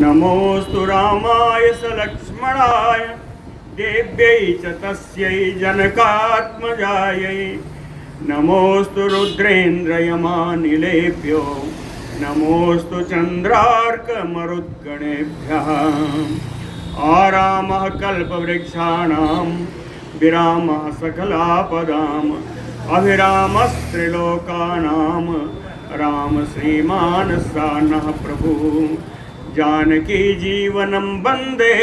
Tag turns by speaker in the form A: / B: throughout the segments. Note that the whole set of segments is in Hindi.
A: नमोऽस्तु रामाय सलक्ष्मणाय देव्यै च तस्यै जनकात्मजायै। नमोऽस्तु रुद्रेन्द्रयमानिलेभ्यो नमोऽस्तु चन्द्रार्कमरुद्गणेभ्यः। आरामः कल्पवृक्षाणां विरामः सकलापदाम् अभिरामस्त्रिलोकानां राम श्रीमान् सानः प्रभुः। जानकी जीवनं वन्दे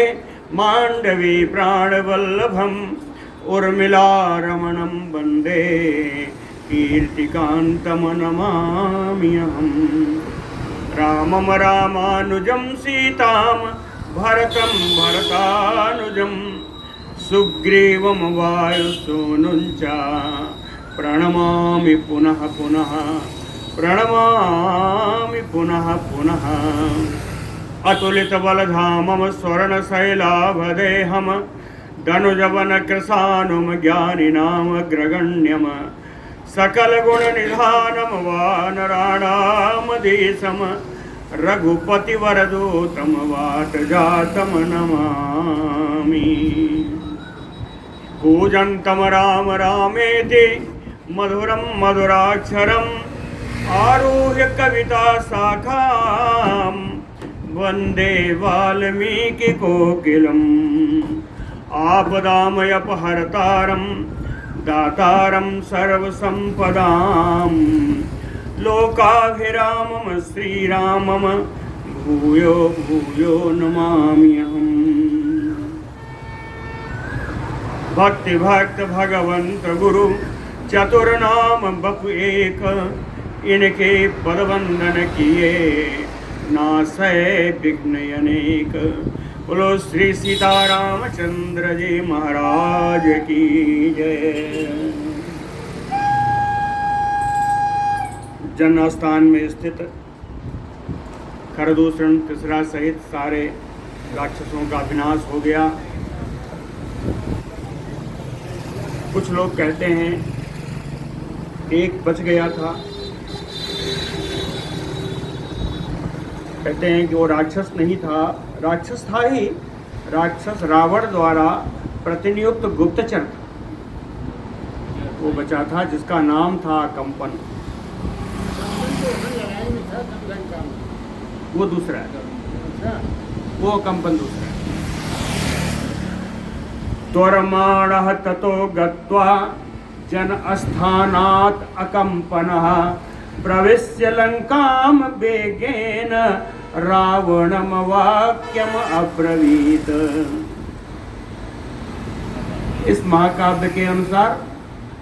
A: माण्डवी प्राणवल्लभम् उर्मिलारमणं वन्दे कीर्तिकान्तं नमाम्यहम्। रामं रामानुजं सीतां भरतं भरतानुजं सुग्रीवं वायुसूनुं च प्रणमामि पुनः पुनः प्रणमामि पुनः पुनः। अतुलितबलधामं स्वर्णशैलाभदेहं धनुजवनकृशानुं ज्ञानिनामग्रगण्यं सकलगुणनिधानं वानराणामधीशं रघुपतिवरदूतं वातजातं नमामि। कूजन्तं राम रामेति मधुरं मधुराक्षरम् आरुह्य कविताशाखां वन्दे वाल्मीकिकोकिलम्। आपदामयपहर्तारं दातारं सर्वसम्पदां लोकाभिरामं श्रीरामं भूयो भूयो नमाम्यहम्। भक्ति भक्त भगवंत गुरु चतुर्नाम बपु एक, इनके पदवंदन किए नासै विघ्न अनेक। बोलो श्री सीतारामचंद्र जी महाराज की जय। जन्मस्थान में स्थित खरदूषण तिसरा सहित सारे राक्षसों का विनाश हो गया। कुछ लोग कहते हैं एक बच गया था, कहते हैं कि वो राक्षस नहीं था, राक्षस था ही। राक्षस रावण द्वारा प्रतिनियुक्त गुप्तचर था, वो बचा था जिसका नाम था कंपन। वो दूसरा है, वो कंपन दूसरा है। त्वरमाणः ततो गत्वा जनस्थानात् अकम्पनः प्रविश्य लंकां वेगेन रावणं वाक्यम अब्रवीत। इस महाकाव्य के अनुसार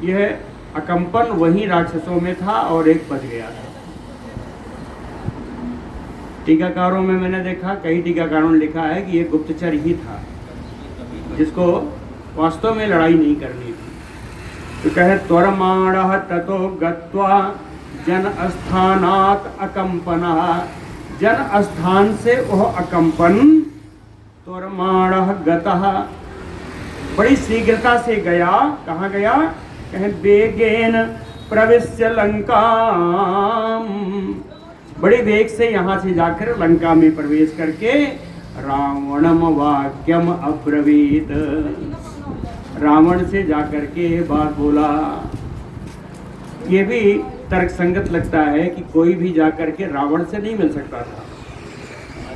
A: यह अकम्पन वही राक्षसों में था और एक बच गया था। टीकाकारों में मैंने देखा, कई टीकाकारों ने लिखा है कि यह गुप्तचर ही था जिसको वास्तव में लड़ाई नहीं करनी थी। तो कहे त्वरमाणः ततो गत्वा जनस्थानात् अकम्पनः, जन स्थान से वह अकम्पन त्वरमाणः गतः, बड़ी शीघ्रता से गया। कहाँ गया? कहे वेगेन प्रविश्य लंकां, बड़े वेग से यहाँ से जाकर लंका में प्रवेश करके रावणम वाक्यम अब्रवीत, रावण से जाकर के बात बोला। ये भी तर्क संगत लगता है कि कोई भी जाकर के रावण से नहीं मिल सकता था,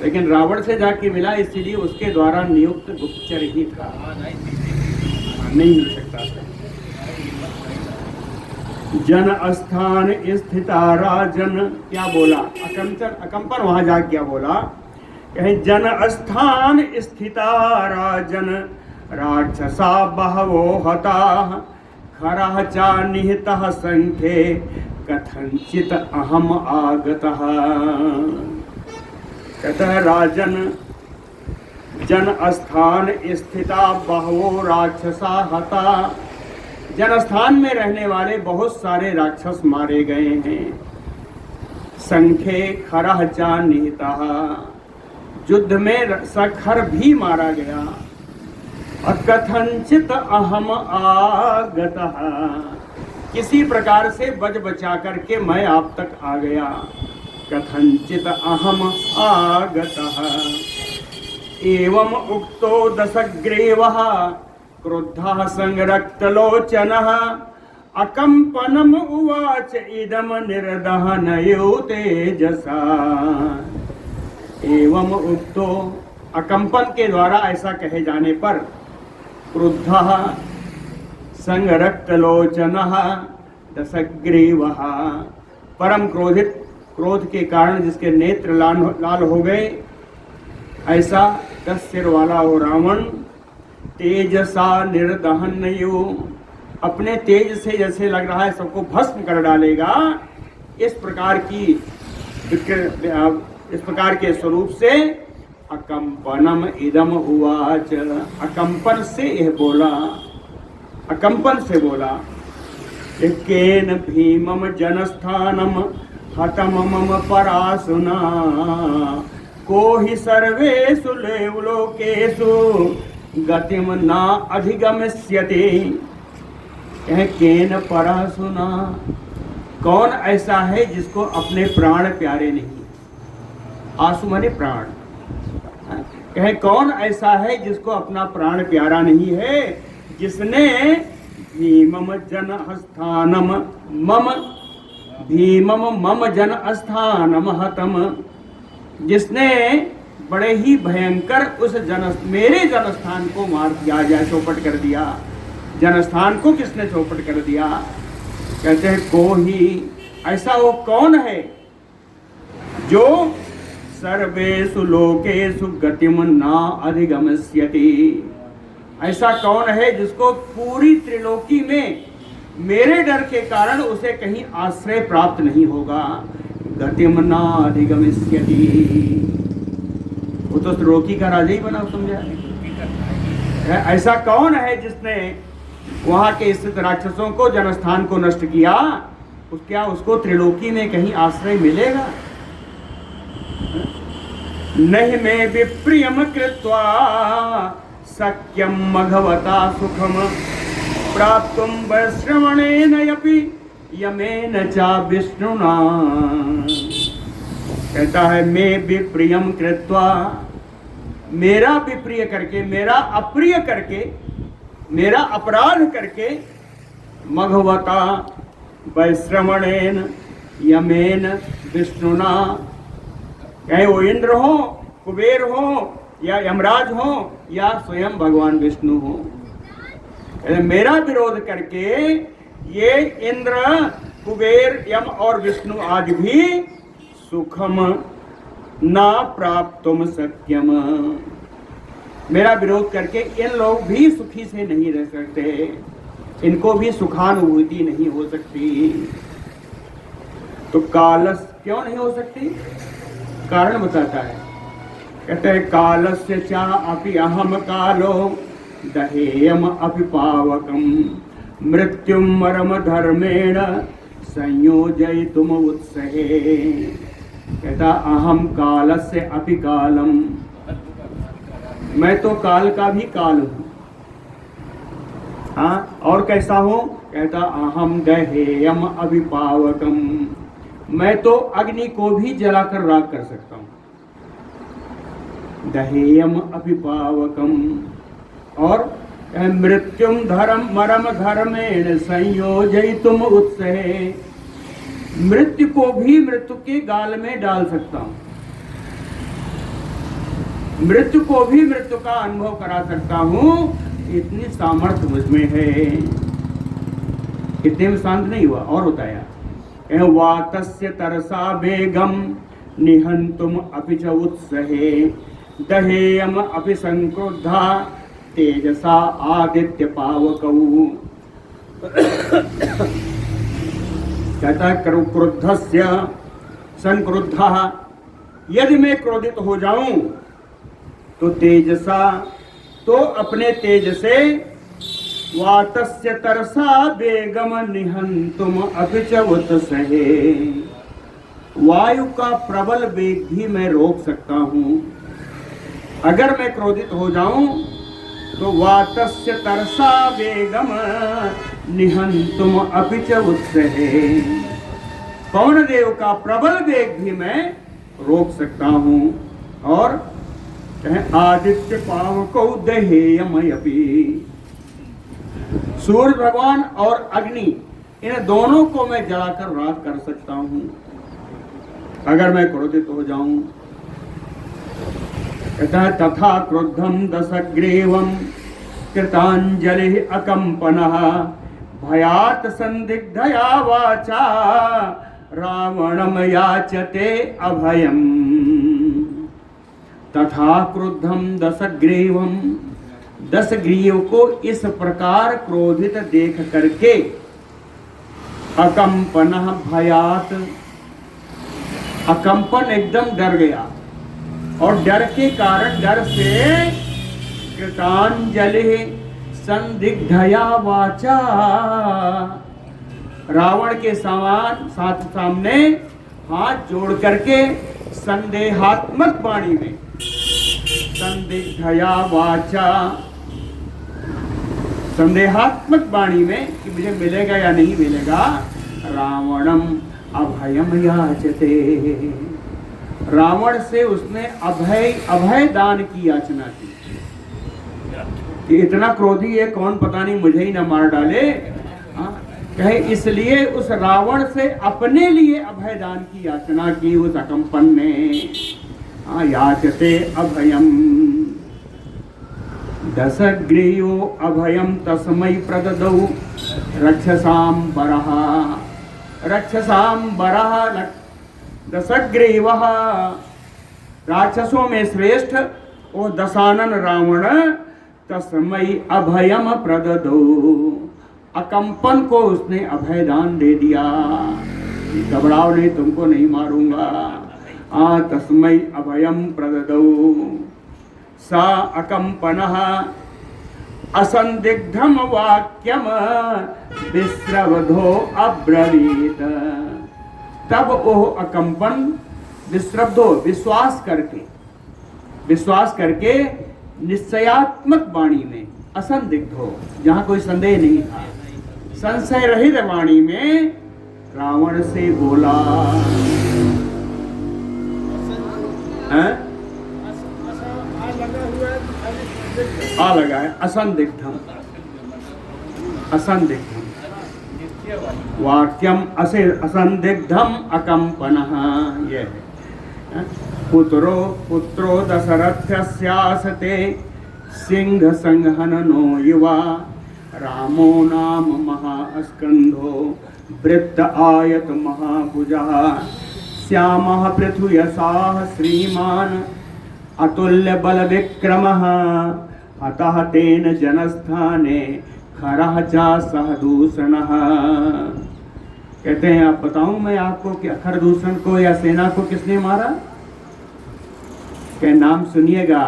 A: लेकिन रावण से जाके मिला, इसलिए उसके द्वारा नियुक्त गुप्तचर ही था, नहीं मिल सकता था। जन स्थान स्थिता राजन, क्या बोला? अकम्पन वहां जा क्या बोला? कहीं जन स्थान स्थिता राजन राक्षसा बहवो हताः खरः चा निहितः संख्ये कथंचित अहम आगतः। कहता है राजन, जन स्थान स्थिता बहवो राक्षसा हता, जन स्थान में रहने वाले बहुत सारे राक्षस मारे गए हैं। संख्ये खरः चा निहितः, युद्ध में सखर भी मारा गया। अकथंचित अहम आगतः, किसी प्रकार से बच बचा करके मैं आप तक आ गया। कथंचित अहम आगतः। एवं उक्तो दशग्रीवः क्रुद्धः संरक्तलोचनः अकम्पनम् उवाच इदम निर्दहनयो तेजसा। एवं उक्तो, अकंपन के द्वारा ऐसा कहे जाने पर, क्रुद्धः संरक्तलोचनः दशग्रीवः, परम क्रोधित, क्रोध के कारण जिसके नेत्र लाल हो गए, ऐसा 10 सिर वाला हो रावण, तेजसा निर्दहनयो, अपने तेज से जैसे लग रहा है सबको भस्म कर डालेगा, इस प्रकार के स्वरूप से अकंपनम इदम उवाच, अकंपन से यह बोला, अकंपन से बोला। केन भीमम जनस्थानम हतम मम परासुना को ही सर्वेषु लोकेषु गतिम ना अधिगमिष्यति। यह केन परासुना, कौन ऐसा है जिसको अपने प्राण प्यारे नहीं। आसु माने प्राण, कहे कौन ऐसा है जिसको अपना प्राण प्यारा नहीं है, जिसने भीमम जन स्थानम मम, भीमम मम जन स्थानम हतम, जिसने बड़े ही भयंकर उस मेरे जनस्थान को मार दिया, या चौपट कर दिया। जनस्थान को किसने चौपट कर दिया? कहते हैं को ही, ऐसा वो कौन है जो सर्वेषु लोकेषु गतिम ना अधिगमिष्यति, ऐसा कौन है जिसको पूरी त्रिलोकी में मेरे डर के कारण उसे कहीं आश्रय प्राप्त नहीं होगा। गतिम ना अधिगमिष्यति, वो तो त्रिलोकी का राजा ही बना, समझा। ऐसा कौन है जिसने वहां के स्थित राक्षसों को, जनस्थान को नष्ट किया? क्या उसको त्रिलोकी में कहीं आश्रय मिलेगा? नहीं मैं विप्रियम कृत्वा सख्यम मघवता सुखम प्राप्तुम वैश्रवणेन यपि यमेन चा विष्णुना। कहता है मैं विप्रियम कृत्वा, मेरा विप्रिय करके, मेरा अप्रिय करके, मेरा अपराध करके, मघवता वैश्रवणेन यमेन विष्णुना, चाहे वो इंद्र हो, कुबेर हो, या यमराज हो, या स्वयं भगवान विष्णु हो, मेरा विरोध करके ये इंद्र, कुबेर, यम और विष्णु आदि भी सुखम ना प्राप्तुम सख्यम, मेरा विरोध करके इन लोग भी सुखी से नहीं रह सकते, इनको भी सुखानुभूति नहीं हो सकती। तो कालस क्यों नहीं हो सकती? कारण बताता है, कहते हैं कालस्य चा अपि अहम कालो दहेयम अपि पावकम मृत्युम मरम धर्मेण संयोजयितुम उत्सहे। कहता अहम कालस्य अपि कालम, मैं तो काल का भी काल हूँ। हाँ, और कैसा हूँ? कहता अहम दहेयम अपि पावकम, मैं तो अग्नि को भी जलाकर राख कर सकता हूँ। दहेयम अपि पावकम, और मृत्युम धर्म मरम धर्मेण संयोजयितुम उत्सहे, मृत्यु को भी मृत्यु के गाल में डाल सकता हूँ, मृत्यु को भी मृत्यु का अनुभव करा सकता हूँ। इतनी सामर्थ्य मुझमें है। इतने में शांत नहीं हुआ, और होता है वातस्य तरसा बेगम निहंतुम अपि च उत्सहे दहेयम अपि संक्रुद्धा तेजसा आदित्य पावकौ। कहता क्रुद्धस्य संक्रुद्धः, यदि मैं क्रोधित हो जाऊं तो तेजसा, तो अपने तेज से, वातस्य तरसा बेगम निहंतुम अपि च उत्सहे, वायु का प्रबल वेग भी मैं रोक सकता हूँ। अगर मैं क्रोधित हो जाऊं तो वातस्य तरसा बेगम निहंतुम अपि च उत्सहे, पवन देव का प्रबल वेग भी मैं रोक सकता हूं। और कहें आदित्य पावको दहेयमयपि, सूर्य भगवान और अग्नि इन दोनों को मैं जलाकर राख कर सकता हूं अगर मैं क्रोधित हो जाऊं। कहता है तथा क्रुद्धम दशग्रीवम कृतांजलि अकंपनः भयात संदिग्धया वाचा रावणम याचते अभयम। तथा क्रुद्धम दशग्रीवम, 10 ग्रीव को इस प्रकार क्रोधित देख करके अकंपनः भयात, अकंपन एकदम डर गया और डर के कारण डर से कृतांजलि संदिग्धया वाचा, रावण के सामने हाथ जोड़ करके संदेहात्मक वाणी में, संदिग्धया वाचा, संदेहात्मक वाणी में कि मुझे मिलेगा या नहीं मिलेगा, रावणम अभयम याचते, रावण से उसने अभय दान की याचना की कि इतना क्रोधी है कौन, पता नहीं मुझे ही न मार डाले। कहे इसलिए उस रावण से अपने लिए अभय दान की याचना की उस अकंपन ने। याचते अभयम दशग्रीवो अभयम तस्मै प्रददौ रक्षसां वरः, रक्षसां वरः दशग्रीवः, राक्षसों में श्रेष्ठ वो दशानन रावण तस्मै अभयम प्रददौ, अकंपन को उसने अभय दान दे दिया, घबराओ नहीं, तुमको नहीं मारूंगा। तस्मै अभयम प्रददौ सा अकंपनः असंदिग्धम वाक्यम विस्रवधो अब्रवीत। तब वो अकंपन विस्रवधो, विश्वास करके निश्चयात्मक वाणी में, असंदिग्ध हो जहां कोई संदेह नहीं था, संशय रहित वाणी में रावण से बोला। आ लगा है असंदिग्धम, असंदिग्धम वाक्यम असे असंदिग्धम अकंपनः, ये है। पुत्रो दशरथस्यास्ते सिंह संहननो युवा, रामो नाम महास्कंधो वृत्त आयत महाभुजः, श्यामः पृथुयसाः श्रीमान् अतुल्य बल विक्रमः, अतः तेन जनस्थाने खरः च सहदूषणः। कहते हैं आप बताऊं मैं आपको कि खरदूषण को या सेना को किसने मारा? क्या नाम सुनिएगा,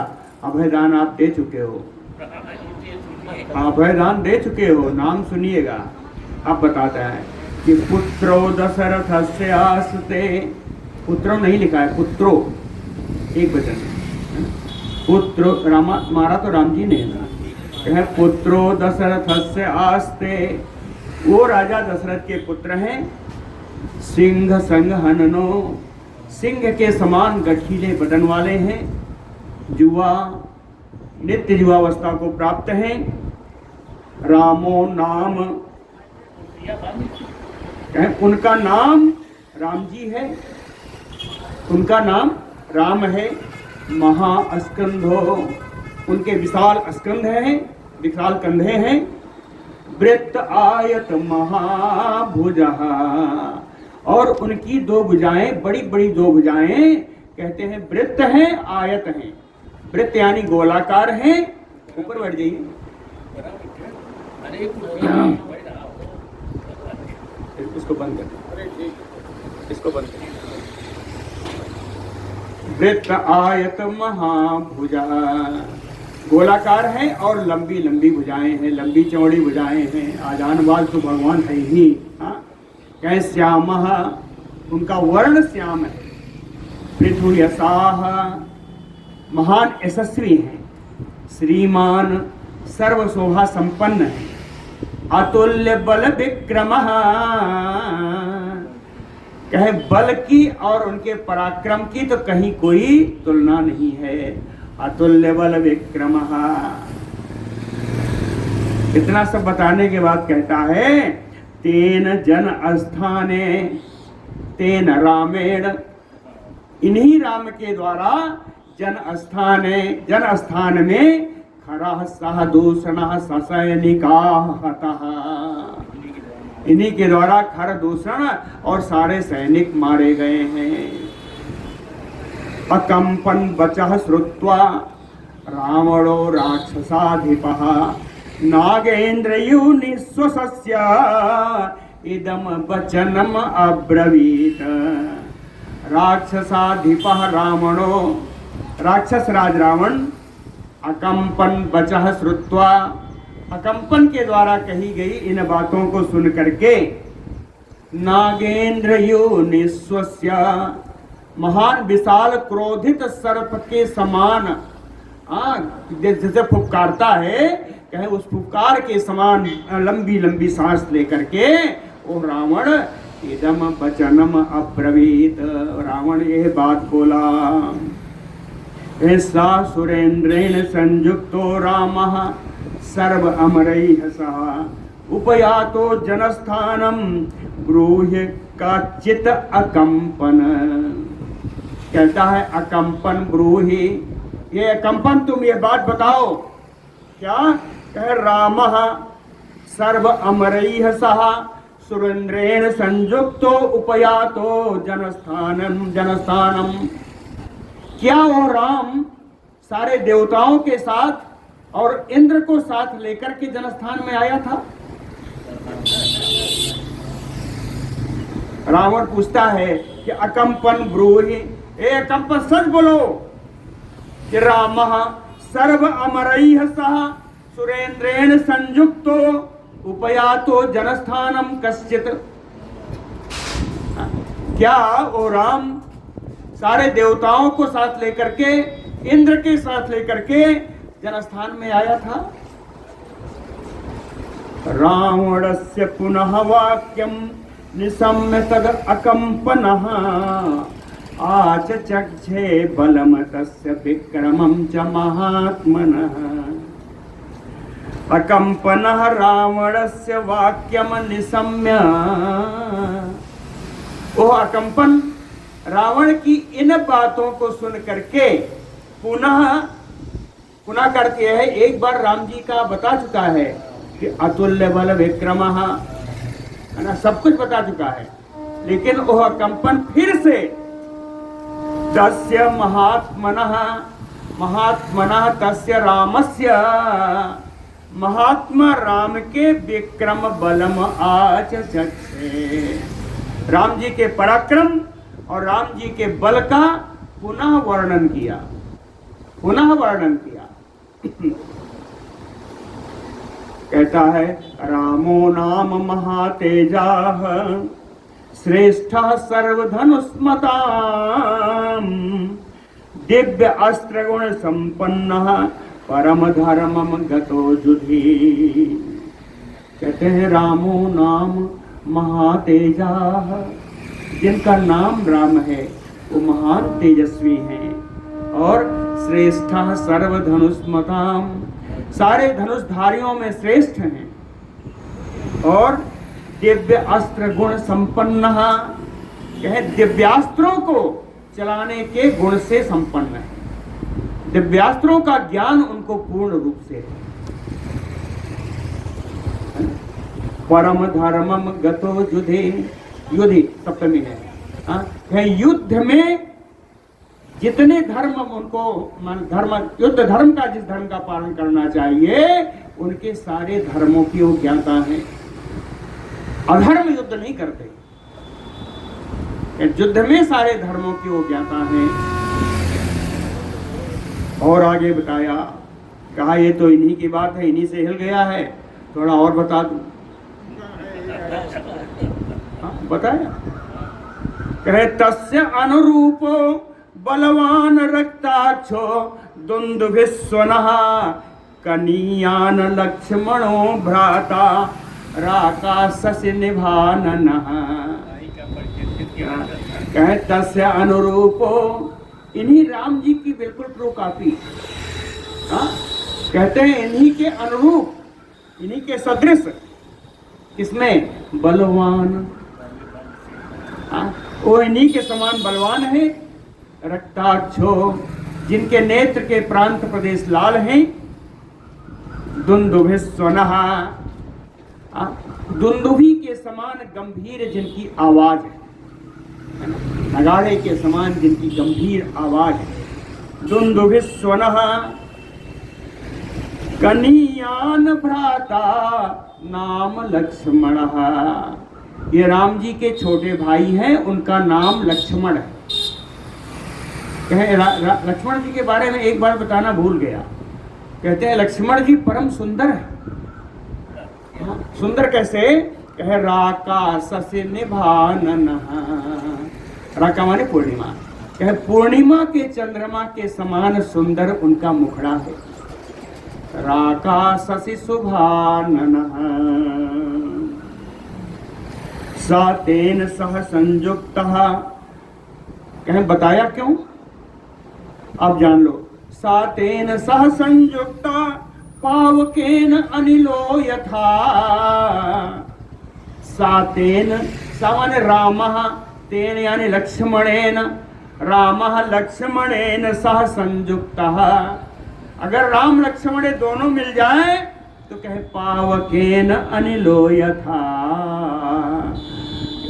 A: अभयदान आप दे चुके हो, अभयदान दे चुके हो, नाम सुनिएगा। अब बताता है कि पुत्रो दशरथस्य आस्ते, पुत्रो नहीं लिखा है, पुत्रो एक वचन है, पुत्रो रामा मारा तो राम जी ने ना, कहे पुत्रो दशरथस्य आस्ते, वो राजा दशरथ के पुत्र हैं। सिंह संग हननो, सिंह के समान गठीले बदन वाले हैं, युवा नित्य युवावस्था को प्राप्त हैं। रामो नाम, उनका नाम राम जी है, उनका नाम राम है। महास्कंधो, उनके विशाल स्कंध हैं, विशाल कंधे हैं। वृत्त आयत महाभुजः, और उनकी 2 भुजाएं, बड़ी बड़ी 2 भुजाएं, कहते हैं वृत्त हैं, आयत हैं। वृत्त यानी गोलाकार हैं, ऊपर बैठ जाइए, इसको बंद कर, इसको बंद कर। वृत्त आयत महाभुजा, गोलाकार है और लंबी लंबी भुजाएं हैं, लंबी चौड़ी भुजाएं हैं। आजानवाल तो भगवान है ही। कह श्यामः, उनका वर्ण श्याम है। पृथु यसाह, महान यशस्वी हैं। श्रीमान, सर्व शोभा संपन्न है। अतुल्य बल विक्रमः, कहे बल की और उनके पराक्रम की तो कहीं कोई तुलना नहीं है। अतुल्य बल विक्रम। इतना सब बताने के बाद कहता है तेन जन अस्थाने तेन रामेण, इन्हीं राम के द्वारा जन स्थान में खरा सह दूषण ससैनिका हतः, इन्हीं के द्वारा खर दूषण और सारे सैनिक मारे गए हैं। अकंपन बचः श्रुत्वा रावणो राक्षसाधिपः नागेन्द्रयूनिश्वसस्य इदम वचनम अब्रवीत। राक्षसाधिपः रावणो, राक्षस राज रावण अकंपन बचः श्रुत्वा, अकंपन के द्वारा कही गई इन बातों को सुन करके नागेन्द्रयूनिश्वस्य, महान विशाल क्रोधित सर्प के समान जैसे फुफकारता है, कहे उस फुफकार के समान लंबी लंबी सांस लेकर के वो रावण इदम वचनम अब्रवीत, रावण यह बात बोला। ऐसा सुरेंद्रेण संयुक्तो रामः सर्व अमरैः सह उपयातो जनस्थानम ब्रूहि काचित् अकंपन। कहता है अकंपन ब्रूहि, ये अकंपन तुम ये बात बताओ क्या? कह रामः सर्व अमरैः सह सुरेंद्रेण संयुक्तो उपयातो जनस्थानम, क्या वो राम सारे देवताओं के साथ और इंद्र को साथ लेकर के जनस्थान में आया था? रावण पूछता है कि अकंपन ब्रूहि, ए अकंपन सच बोलो कि रामः सर्व अमरैः सह सुरेंद्रेण संयुक्तो उपयातो जनस्थानम कश्चित, क्या वो राम सारे देवताओं को साथ लेकर के इंद्र के साथ लेकर के जनस्थान में आया था? रावणस्य पुनः वाक्यम निशम्य तद अकंपनः आचचक्षे बलम तस्य विक्रमं च महात्मनः। अकंपनः रावणस्य वाक्यम निशम्य, वो अकंपन रावण की इन बातों को सुन करके पुनः करके है, एक बार राम जी का बता चुका है कि अतुल्य बल विक्रमः, है ना, सब कुछ बता चुका है, लेकिन वह कंपन फिर से तस्य महात्मनः तस्य रामस्य, महात्मा राम के विक्रम बलम आचचक्षे, राम जी के पराक्रम और राम जी के बल का पुनः वर्णन किया। कहता है रामो नाम महातेजाः श्रेष्ठः सर्वधनुष्मतां दिव्य अस्त्र गुण संपन्नः परम धर्मम गतो युधि। कहते हैं रामो नाम महातेजाः, जिनका नाम राम है वो महान तेजस्वी हैं, और श्रेष्ठः सर्वधनुष्मतां, सारे धनुषधारियों में श्रेष्ठ हैं, और दिव्य अस्त्र गुण संपन्न, कहे दिव्यास्त्रों को चलाने के गुण से संपन्न है, दिव्यास्त्रों का ज्ञान उनको पूर्ण रूप से है। परम धर्मम गतो युधि सप्तमी है, युद्ध में जितने धर्म उनको युद्ध धर्म का, जिस धर्म का पालन करना चाहिए, उनके सारे धर्मों की वो ज्ञाता है। अधर्म युद्ध नहीं करते, युद्ध में सारे धर्मों की वो ज्ञाता है। और आगे बताया, कहा ये तो इन्हीं की बात है, इन्हीं से हिल गया है, थोड़ा और बता दूं। बताया, कहे तस्य अनुरूपो बलवान रक्ताक्षो दुंदुभिस्वनः कनीयान लक्ष्मणो भ्राता राकाशस्य निभाननः। कहे तस्य अनुरूपो, इन्हीं राम जी की बिल्कुल ट्रू कॉपी। हाँ, कहते हैं इन्हीं के अनुरूप, इन्हीं के सदृश, किसमें? बलवान। हाँ, वो इन्हीं के समान बलवान है। रक्ताक्षो, जिनके नेत्र के प्रांत प्रदेश लाल हैं। दुंदुभि स्वनः, दुंदुभि के समान गंभीर जिनकी आवाज है, नगाड़े के समान जिनकी गंभीर आवाज है। दुंदुभि स्वनः कनीयान भ्राता नाम लक्ष्मण। ये राम जी के छोटे भाई हैं, उनका नाम लक्ष्मण है। कहे लक्ष्मण जी के बारे में एक बार बताना भूल गया। कहते हैं लक्ष्मण जी परम सुंदर है। सुंदर कैसे? कहे राकाश से निभानन, राका माने पूर्णिमा। कहे पूर्णिमा के चंद्रमा के समान सुंदर उनका मुखड़ा है। राकाश से सुभानन सातेन सह संयुक्त। कहें बताया क्यों? आप जान लो। सातेन सह संयुक्त पावकेन अनिलो यथा। सातेन सामान्य रामः, तेन यानी लक्ष्मणेन, रामः लक्ष्मणेन सह संयुक्तः। अगर राम लक्ष्मण दोनों मिल जाए तो कहे पावकेन अनिलो यथा।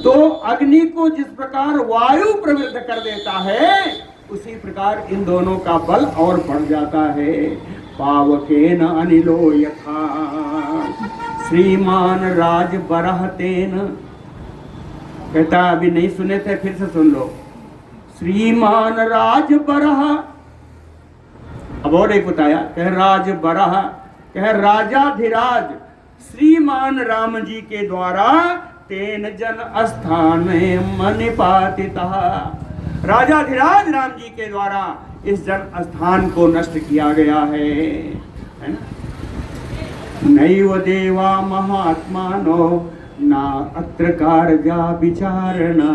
A: तो अग्नि को जिस प्रकार वायु प्रवृत्त कर देता है, उसी प्रकार इन दोनों का बल और बढ़ जाता है। पावकेन अनिलो यथा श्रीमान राज बरहतेन। कहता अभी नहीं सुने थे, फिर से सुन लो। श्रीमान राज बरह, अब और एक बताया। कह राज बरह, कह राजाधिराज श्रीमान राम जी के द्वारा तेन जन स्थान मनिपातिता। राजाधिराज राम जी के द्वारा इस जन स्थान को नष्ट किया गया है ना? नैव देवा महात्मानो ना अत्र कार्या विचारणा।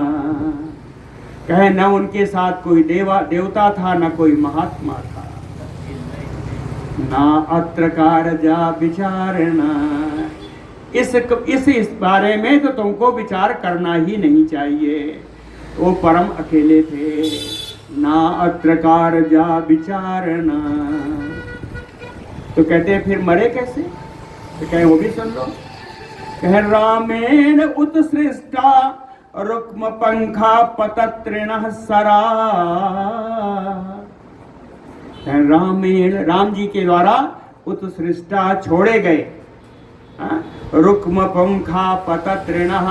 A: कहे न उनके साथ कोई देवता था, न कोई महात्मा था। ना अत्र कार्या विचारणा, इस बारे में तो तुमको विचार करना ही नहीं चाहिए। वो परम अकेले थे। ना अत्र कार्या विचारणा। तो कहते हैं फिर मरे कैसे? तो कहे वो भी सुन लो। कहे रामेण उत्सृष्टा रुक्म पंखा पतत्रिणः सरा। रामेण राम जी के द्वारा उत्सृष्टा छोड़े गए। रुक्म पंखा पतत्रिणः,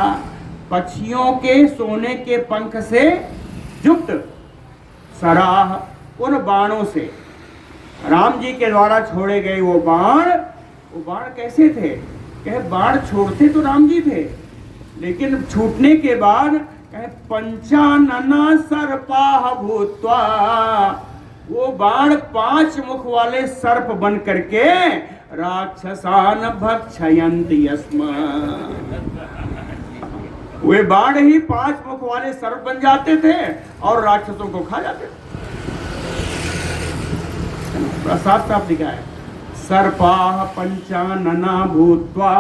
A: पक्षियों के सोने के पंख से युक्त, सराह उन बाणों से। राम जी के द्वारा छोड़े गए वो बाण कैसे थे? कहे बाण छोड़ते तो राम जी थे, लेकिन छूटने के बाद कहे पंचानना सर्पाः भूत्वा, वो बाण 5 मुख वाले सर्प बन करके राक्षसान भक्षयन्ति स्म। वे बाण ही 5 मुख वाले सर्प बन जाते थे और राक्षसों को खा जाते थे। साफ साफ लिखा है, सर्पाः पंचानना भूत्वा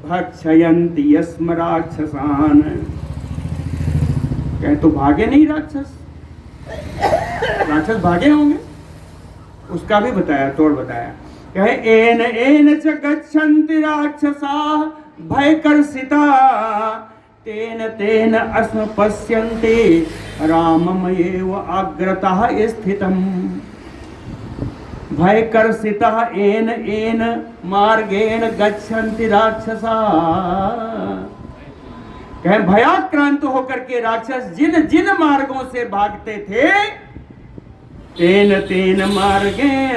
A: भक्षयन्ति स्म राक्षसान। कहे तो भागे नहीं राक्षस भागे होंगे, उसका भी बताया, तोड़ बताया। कहे एन एन च गच्छन्ति राक्षसाः भयकर्षिता, तेन तेन अस्म पश्यन्ति राममयेव अग्रतः स्थितम्। भयकर्षितः एन एन मार्गेण गच्छन्ति राक्षसाः। कहे भयाक्रांत होकर के राक्षस जिन जिन मार्गों से भागते थे, तेन तेन मार्गेण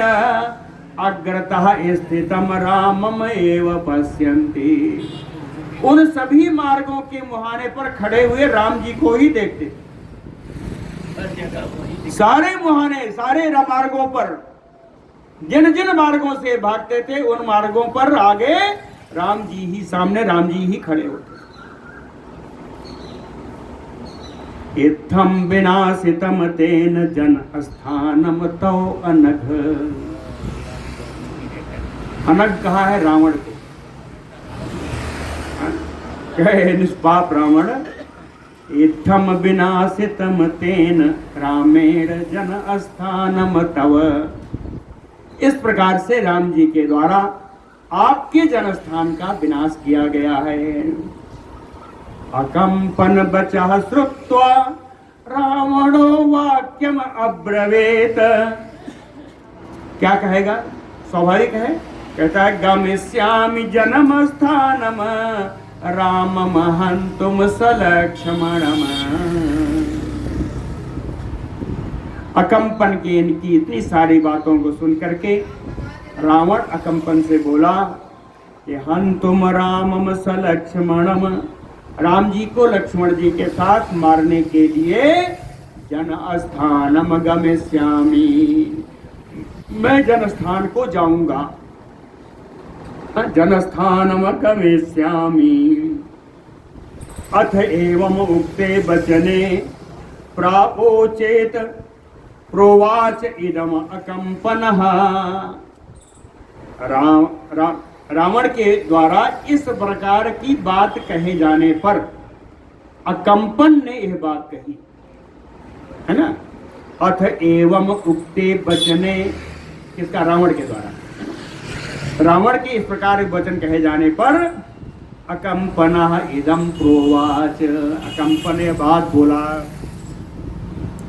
A: अग्रतः स्थितम रामम एव पश्यन्ति। उन सभी मार्गों के मुहाने पर खड़े हुए राम जी को ही देखते थे। सारे मुहाने, सारे मार्गों पर जिन जिन मार्गों से भागते थे, उन मार्गों पर आगे राम जी ही, सामने राम जी ही खड़े होते। इत्थम विनाशितम तेन जन स्थानम तौ अनघ। अनघ कहा है रावण को, कहे निष्पाप रावण, इत्थम विनाशितम तेन रामेण जन स्थानम तव। इस प्रकार से राम जी के द्वारा आपके जनस्थान का विनाश किया गया है। अकंपन बचः श्रुत्वा रावणो वाक्यम अब्रवीत। क्या कहेगा? स्वाभाविक है, कहता है गमिष्यामि जन्म स्थानम रामम हन्तुम सलक्ष्मणम। अकंपन की इनकी इतनी सारी बातों को सुन करके रावण अकंपन से बोला कि हन्तुम रामम सलक्ष्मणम, राम जी को लक्ष्मण जी के साथ मारने के लिए जन स्थानम गमिष्यामि, मैं जनस्थान को जाऊंगा, जनस्थानम गमिष्यामि। अथ एवं उक्ते वचने प्रापोचेत प्रोवाच इदम अकंपनः। रावण के द्वारा इस प्रकार की बात कहे जाने पर अकंपन ने यह बात कही है ना। अथ एवं उक्ते वचने, किसका? रावण के द्वारा। रावण के इस प्रकार वचन कहे जाने पर अकंपनः इदम प्रोवाच, अकंपन ने बात बोला।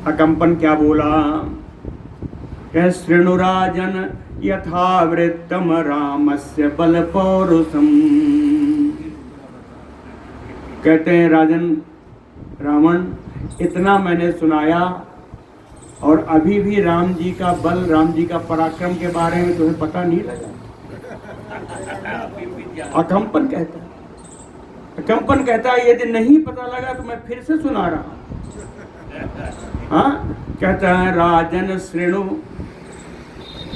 A: अकंपन क्या बोला? कह शृणुराजन यथावृत्तम रामस्य बल पौरुषम। कहते हैं राजन रावण, इतना मैंने सुनाया और अभी भी राम जी का बल, राम जी का पराक्रम के बारे में तुम्हें पता नहीं लगा। अकंपन कहता है, अकंपन कहता है यदि नहीं पता लगा तो मैं फिर से सुना रहा हूं। हाँ, कहता है राजन श्रेणु,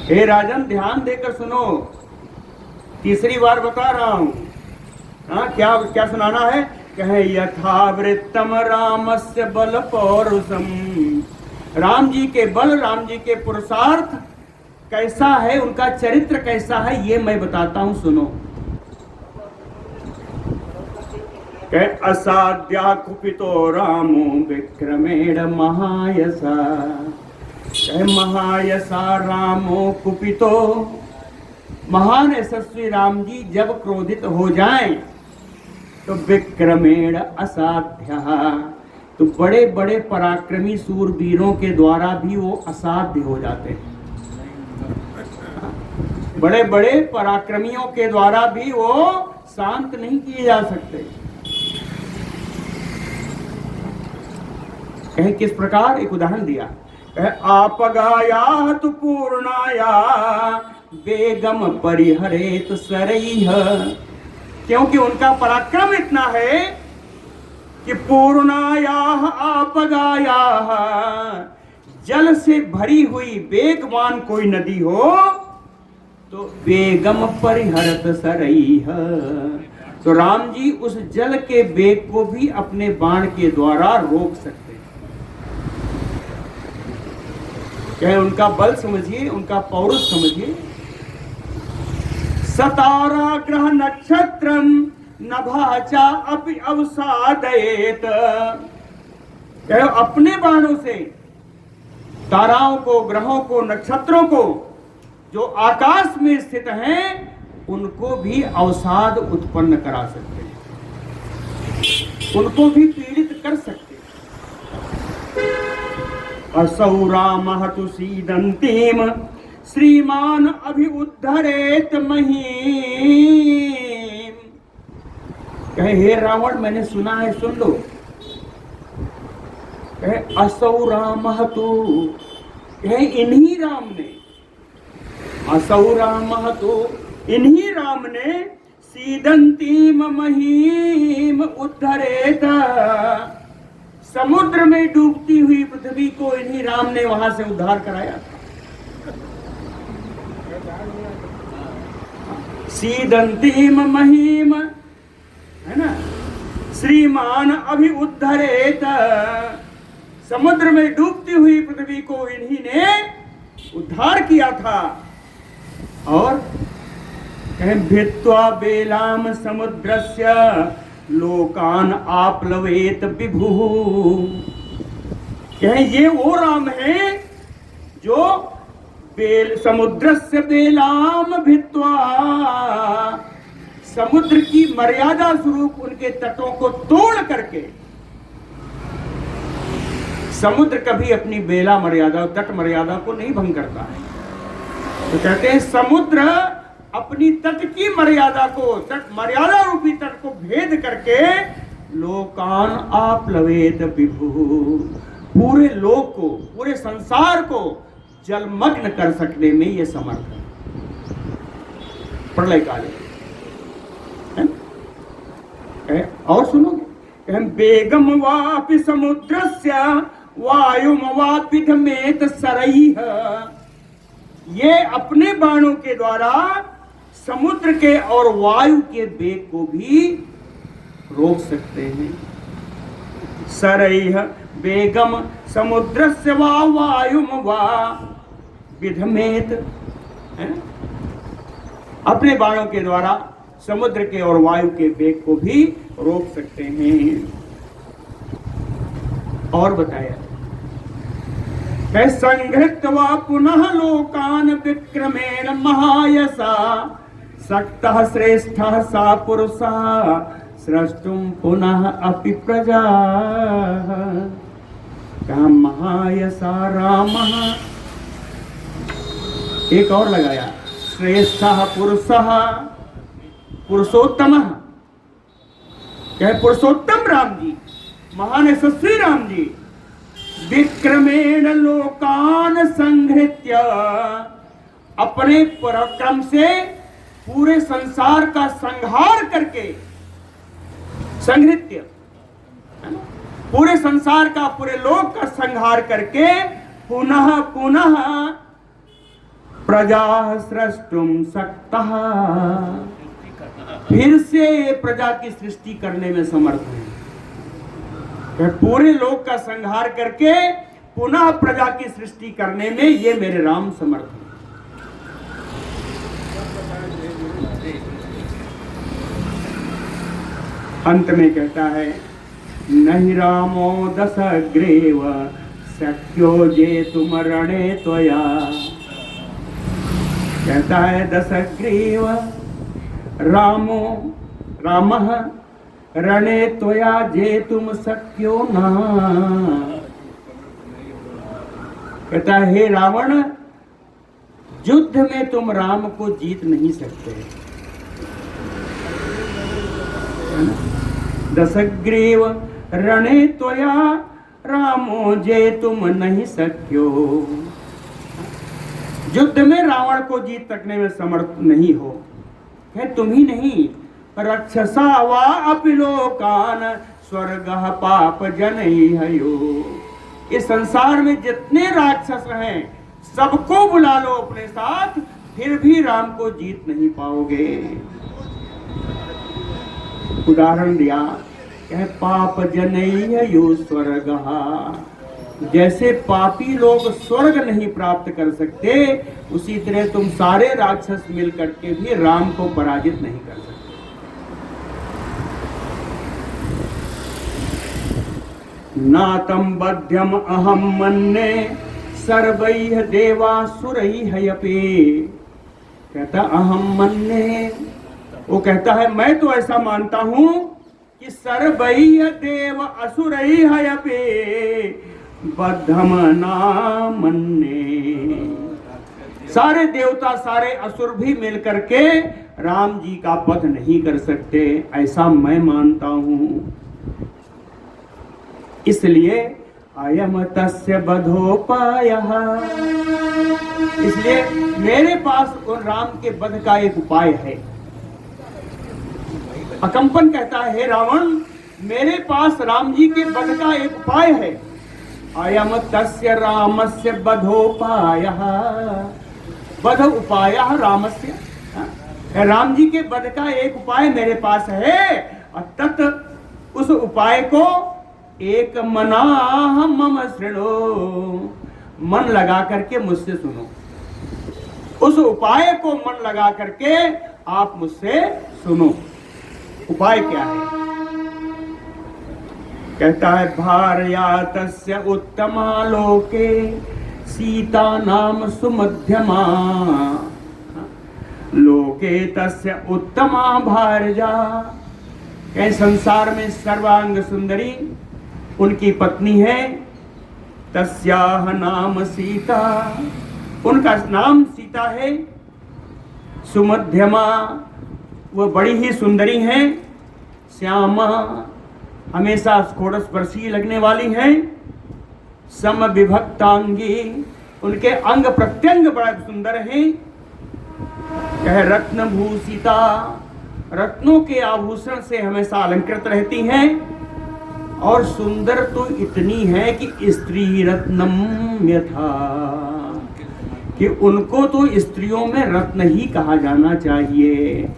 A: हे राजन ध्यान देकर सुनो, तीसरी बार बता रहा हूं। हाँ, क्या क्या सुनाना है? कहे यथावृत्तम रामस्य बल पौरुषम, राम जी के बल, राम जी के पुरुषार्थ कैसा है, उनका चरित्र कैसा है, ये मैं बताता हूं, सुनो। कहे असाध्या कुपितो रामो विक्रमेण महायसा। कहे महायसा रामो कुपितो, महान यशस्वी राम जी जब क्रोधित हो जाएं तो विक्रमेण असाध्या, तो बड़े बड़े पराक्रमी सूरवीरों के द्वारा भी वो असाध्य हो जाते हैं। बड़े बड़े पराक्रमियों के द्वारा भी वो शांत नहीं किए जा सकते। कहे किस प्रकार? एक उदाहरण दिया। कहे आपगाया तु पूर्णाया बेगम परिहरेत सरैः, क्योंकि उनका पराक्रम इतना है कि पूर्णाया आपगाया, जल से भरी हुई वेगवान कोई नदी हो तो बेगम परिहरत सरैः, तो राम जी उस जल के वेग को भी अपने बाण के द्वारा रोक सकते। क्या उनका बल समझिए, उनका पौरुष समझिए। सतारा ग्रह नक्षत्रम नभाचा अपि अवसादयेत, अपने बाणों से ताराओं को, ग्रहों को, नक्षत्रों को जो आकाश में स्थित हैं उनको भी अवसाद उत्पन्न करा सकते हैं, उनको भी पीड़ित कर सकते हैं। असौ रामः तु सीदन्तीम श्रीमान अभिउद्धरेत महीम। कहे हे रावण, मैंने सुना है, सुन लो। कहे असौ रामः तु, कहे इन्हीं राम ने, असौ रामः तु, इन्हीं राम ने सीदंतीम महीम उद्धरेत, समुद्र में डूबती हुई पृथ्वी को इन्हीं राम ने वहां से उद्धार कराया। सीदंतीम महीम, है ना, श्रीमान अभिउद्धरेत, समुद्र में डूबती हुई पृथ्वी को इन्हीं ने उद्धार किया था। और कहें भित्वा बेलाम समुद्रस्य लोकान आप्लवेत विभु। कहें ये वो राम है जो समुद्रस्य बेलाम भित्वा, समुद्र की मर्यादा स्वरूप उनके तटों को तोड़ करके, समुद्र कभी अपनी बेला मर्यादा तट मर्यादा को नहीं भंग करता है। तो कहते हैं समुद्र अपनी तट की मर्यादा को, तट मर्यादा रूपी तट को भेद करके लोकान आप्लवेत विभु, पूरे लोक को, पूरे संसार को जलमग्न कर सकने में ये समर्थ है प्रलय काल है। और सुनोगे, बेगम वापि समुद्रस्य वायुम वापिधमेत सरैः, ये अपने बाणों के द्वारा समुद्र के और वायु के वेग को भी रोक सकते हैं। सरैः बेगम समुद्रस्य वा वायुम वा विधमेत, अपने बाणों के द्वारा समुद्र के और वायु के वेग को भी रोक सकते हैं। और बताया संघृत्वा पुनः लोकान विक्रमेण महायसा सक्तः श्रेष्ठः सा पुरुषा स्रष्टुम पुनः अपि प्रजा। कहा महायसा रामः, एक और लगाया श्रेष्ठः पुरुषः, पुरुषोत्तम, क्या पुरुषोत्तम राम जी, महान यशस्वी राम जी, विक्रमेण लोकान संघृत्य, अपने पराक्रम से पूरे संसार का संहार करके, संघृत्य पूरे संसार का, पूरे लोक का संहार करके पुनः पुनः प्रजा सृष्टुम सक्तः, फिर से प्रजा की सृष्टि करने में समर्थ है। पूरे लोक का संहार करके पुनः प्रजा की सृष्टि करने में ये मेरे राम समर्थ है। अंत में कहता है नहीं रामो दशग्रीव शक्यो जे तुम रणे त्वया। कहता है दशग्रीव रामो रामः रणे त्वया जे तुम शक्यो ना। कहता है हे रावण, युद्ध में तुम राम को जीत नहीं सकते। दशग्रीव रणे त्वया रामो जे तुम नहीं सक्यो। युद्ध में रावण को जीत सकने में समर्थ नहीं हो, है तुम ही नहीं, रक्षसा वा अपि लोकान स्वर्गः पाप जनैहयो। इस संसार में जितने राक्षस हैं सबको बुला लो अपने साथ, फिर भी राम को जीत नहीं पाओगे। उदाहरण दिया, कह पाप जनैहयो स्वर्गः, जैसे पापी लोग स्वर्ग नहीं प्राप्त कर सकते, उसी तरह तुम सारे राक्षस मिल करके भी राम को पराजित नहीं कर सकते। नातम बध्यम अहम मन्ये सर्वैः देवासुरैः यपि। कहता अहम मन्ये, वो कहता है मैं तो ऐसा मानता हूं कि सर्वैः देव असुरैः यपि बद्धम ना मन्ये। सारे देवता सारे असुर भी मिल करके राम जी का वध नहीं कर सकते, ऐसा मैं मानता हूं। इसलिए अयम तस्य वधोपायः, इसलिए मेरे पास उन राम के वध का एक उपाय है। अकंपन कहता है हे रावण, मेरे पास राम जी के वध का एक उपाय है। अयम तस्य रामस्य वधोपायः, वध उपायः रामस्य, राम जी के वध का एक उपाय मेरे पास है। तत् उस उपाय को एक मनाह मम शृणो, मन लगा करके मुझसे सुनो। उस उपाय को मन लगा करके आप मुझसे सुनो। उपाय क्या है? कहता है भार्या तस्य उत्तमा लोके सीता नाम सुमध्यमा, लोके तस्य उत्तमा भार्या। कहीं संसार में सर्वांग सुंदरी उनकी पत्नी है, तस्याह नाम सीता, उनका नाम सीता है। सुमध्यमा, वो बड़ी ही सुंदरी हैं। श्यामा, हमेशा स्फोटस स्पर्शी लगने वाली हैं। सम विभक्तांगी, उनके अंग प्रत्यंग बड़ा सुंदर हैं। कह रत्न भूषिता, रत्नों के आभूषण से हमेशा अलंकृत रहती हैं। और सुंदर तो इतनी है कि स्त्री रत्नम यथा, कि उनको तो स्त्रियों में रत्न ही कहा जाना चाहिए।